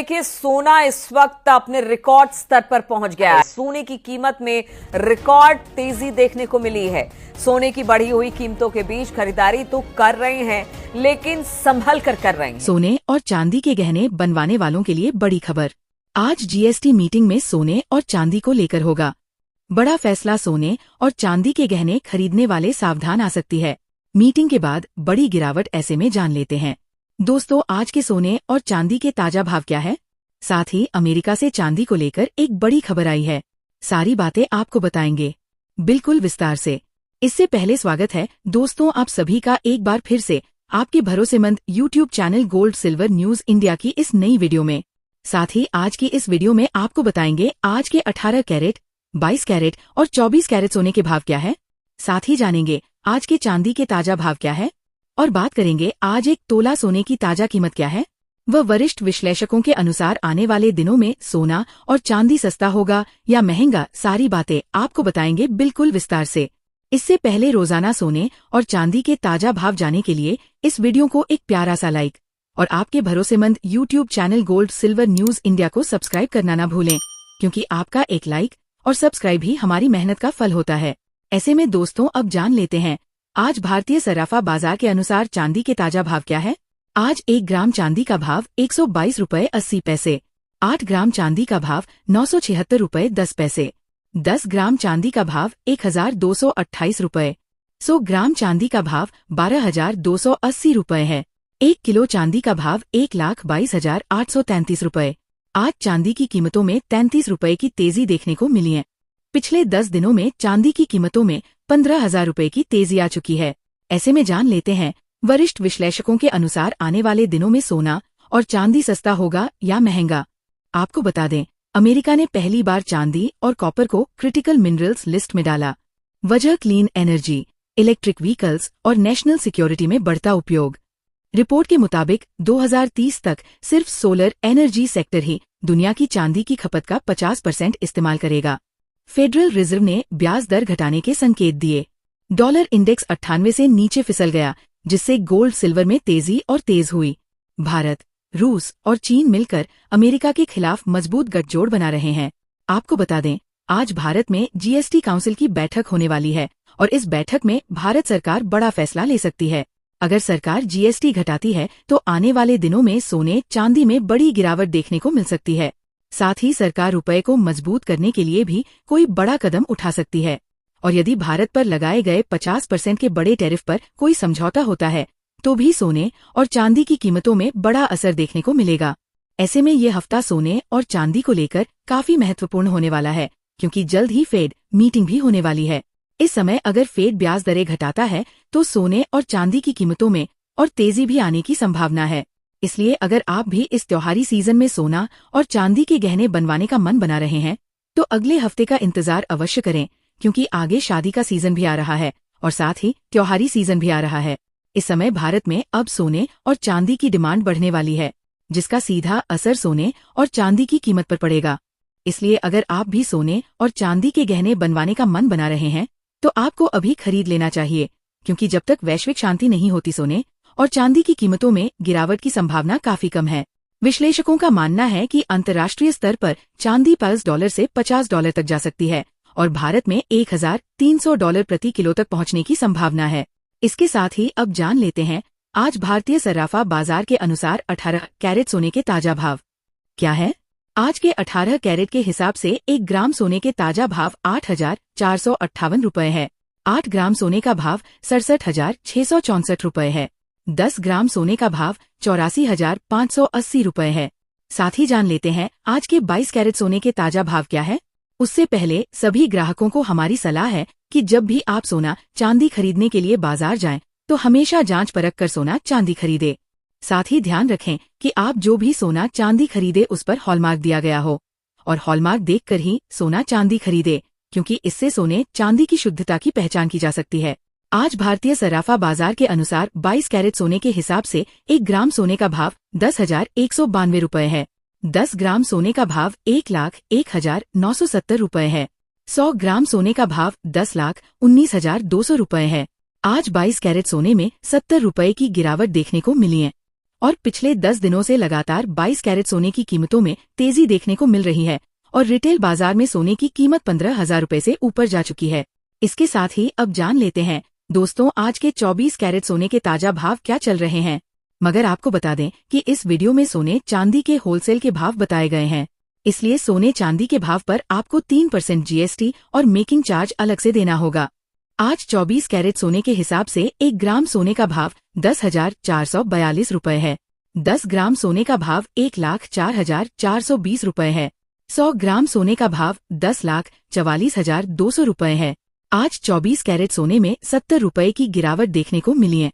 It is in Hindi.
देखिए, सोना इस वक्त अपने रिकॉर्ड स्तर पर पहुंच गया है। सोने की कीमत में रिकॉर्ड तेजी देखने को मिली है। सोने की बढ़ी हुई कीमतों के बीच खरीदारी तो कर रहे हैं, लेकिन संभल कर रहे हैं। सोने और चांदी के गहने बनवाने वालों के लिए बड़ी खबर। आज जीएसटी मीटिंग में सोने और चांदी को लेकर होगा बड़ा फैसला। सोने और चांदी के गहने खरीदने वाले सावधान आ सकती है। मीटिंग के बाद बड़ी गिरावट ऐसे में जान लेते हैं। दोस्तों, आज के सोने और चांदी के ताजा भाव क्या है? साथ ही अमेरिका से चांदी को लेकर एक बड़ी खबर आई है। सारी बातें आपको बताएंगे बिल्कुल विस्तार से। इससे पहले स्वागत है दोस्तों आप सभी का एक बार फिर से आपके भरोसेमंद YouTube channel gold silver news India की इस नई वीडियो में। साथ ही आज की इस वीडियो में आपको बताएंगे आज के 18 कैरेट, 22 कैरेट और 24 कैरेट सोने के भाव क्या है। साथ ही जानेंगे आज के चांदी के ताजा भाव क्या है और बात करेंगे आज एक तोला सोने की ताजा कीमत क्या है। वरिष्ठ विश्लेषकों के अनुसार आने वाले दिनों में सोना और चांदी सस्ता होगा या महंगा, सारी बातें आपको बताएंगे बिल्कुल विस्तार से। इससे पहले रोजाना सोने और चांदी के ताजा भाव जाने के लिए इस वीडियो को एक प्यारा सा लाइक और आपके भरोसेमंद YouTube channel gold silver news India को सब्सक्राइब करना ना भूलें, क्योंकि आपका एक लाइक और सब्सक्राइब ही हमारी मेहनत का फल होता है। ऐसे में दोस्तों अब जान लेते हैं आज भारतीय सराफा बाजार के अनुसार चांदी के ताजा भाव क्या है। आज 1 ग्राम चांदी का भाव 122 रुपये 80 पैसे, 8 ग्राम चांदी का भाव 976 रुपये 10 पैसे, 10 ग्राम चांदी का भाव 1228 रुपये, 100 ग्राम चांदी का भाव 12,280 रुपये है। 1 किलो चांदी का भाव 1,22,833 रुपये। आज चांदी की कीमतों में 33 रुपये की तेजी देखने को मिली है। पिछले 10 दिनों में चांदी की कीमतों में 15,000 रुपये की तेजी आ चुकी है। ऐसे में जान लेते हैं वरिष्ठ विश्लेषकों के अनुसार आने वाले दिनों में सोना और चांदी सस्ता होगा या महंगा। आपको बता दें, अमेरिका ने पहली बार चांदी और कॉपर को क्रिटिकल मिनरल्स लिस्ट में डाला। वजह क्लीन एनर्जी, इलेक्ट्रिक व्हीकल्स और नेशनल सिक्योरिटी में बढ़ता उपयोग। रिपोर्ट के मुताबिक 2030 तक सिर्फ सोलर एनर्जी सेक्टर ही दुनिया की चांदी की खपत का 50% इस्तेमाल करेगा। फेडरल रिजर्व ने ब्याज दर घटाने के संकेत दिए। डॉलर इंडेक्स 98 से नीचे फिसल गया, जिससे गोल्ड सिल्वर में तेजी और तेज हुई। भारत, रूस और चीन मिलकर अमेरिका के खिलाफ मजबूत गठजोड़ बना रहे हैं। आपको बता दें, आज भारत में जीएसटी काउंसिल की बैठक होने वाली है और इस बैठक में भारत सरकार बड़ा फैसला ले सकती है। अगर सरकार जीएसटी घटाती है तो आने वाले दिनों में सोने चांदी में बड़ी गिरावट देखने को मिल सकती है। साथ ही सरकार रुपए को मजबूत करने के लिए भी कोई बड़ा कदम उठा सकती है। और यदि भारत पर लगाए गए 50% के बड़े टैरिफ पर कोई समझौता होता है तो भी सोने और चांदी की कीमतों में बड़ा असर देखने को मिलेगा। ऐसे में ये हफ्ता सोने और चांदी को लेकर काफी महत्वपूर्ण होने वाला है, क्योंकि जल्द ही फेड मीटिंग भी होने वाली है। इस समय अगर फेड ब्याज दरें घटाता है तो सोने और चांदी की कीमतों में और तेजी भी आने की संभावना है। इसलिए अगर आप भी इस त्योहारी सीजन में सोना और चांदी के गहने बनवाने का मन बना रहे हैं तो अगले हफ्ते का इंतजार अवश्य करें, क्योंकि आगे शादी का सीजन भी आ रहा है और साथ ही त्योहारी सीजन भी आ रहा है। इस समय भारत में अब सोने और चांदी की डिमांड बढ़ने वाली है, जिसका सीधा असर सोने और चांदी की कीमत पर पड़ेगा। इसलिए अगर आप भी सोने और चांदी के गहने बनवाने का मन बना रहे हैं तो आपको अभी खरीद लेना चाहिए, क्योंकि जब तक वैश्विक शांति नहीं होती सोने और चांदी की कीमतों में गिरावट की संभावना काफी कम है। विश्लेषकों का मानना है कि अंतर्राष्ट्रीय स्तर पर चांदी $50 से $50 तक जा सकती है और भारत में $1,300 प्रति किलो तक पहुंचने की संभावना है। इसके साथ ही अब जान लेते हैं आज भारतीय सराफा बाजार के अनुसार 18 कैरेट सोने के ताजा भाव क्या है। आज के 18 कैरेट के हिसाब से 1 ग्राम सोने के ताजा भाव 8,458 रुपये है। 8 ग्राम सोने का भाव 67,664 रुपये है। 10 ग्राम सोने का भाव 84,580 रुपये है। साथ ही जान लेते हैं आज के 22 कैरेट सोने के ताजा भाव क्या है। उससे पहले सभी ग्राहकों को हमारी सलाह है कि जब भी आप सोना चांदी खरीदने के लिए बाजार जाएं तो हमेशा जांच परख कर सोना चांदी खरीदे। साथ ही ध्यान रखें कि आप जो भी सोना चांदी खरीदे उस पर हॉलमार्क दिया गया हो और हॉलमार्क देखकर ही सोना चांदी खरीदे, क्योंकि इससे सोने चांदी की शुद्धता की पहचान की जा सकती है। आज भारतीय सराफा बाजार के अनुसार 22 कैरेट सोने के हिसाब से 1 ग्राम सोने का भाव 10,192 रुपये है। 10 ग्राम सोने का भाव 1,01,970 रुपये है। 100 ग्राम सोने का भाव 10,19,200 रुपये है। आज 22 कैरेट सोने में 70 रुपये की गिरावट देखने को मिली है। और पिछले 10 दिनों से लगातार 22 कैरेट सोने की कीमतों में तेजी देखने को मिल रही है और रिटेल बाजार में सोने की कीमत 15,000 रुपए से ऊपर जा चुकी है। इसके साथ ही अब जान लेते हैं दोस्तों आज के 24 कैरेट सोने के ताजा भाव क्या चल रहे हैं। मगर आपको बता दें कि इस वीडियो में सोने चांदी के होलसेल के भाव बताए गए हैं, इसलिए सोने चांदी के भाव पर आपको 3% GST और मेकिंग चार्ज अलग से देना होगा। आज 24 कैरेट सोने के हिसाब से 1 ग्राम सोने का भाव 10,442 रुपए है। 10 ग्राम सोने का भाव 1,04,420 रुपए है। 100 ग्राम सोने का भाव 10,44,200 रुपए है। आज 24 कैरेट सोने में 70 रुपए की गिरावट देखने को मिली है।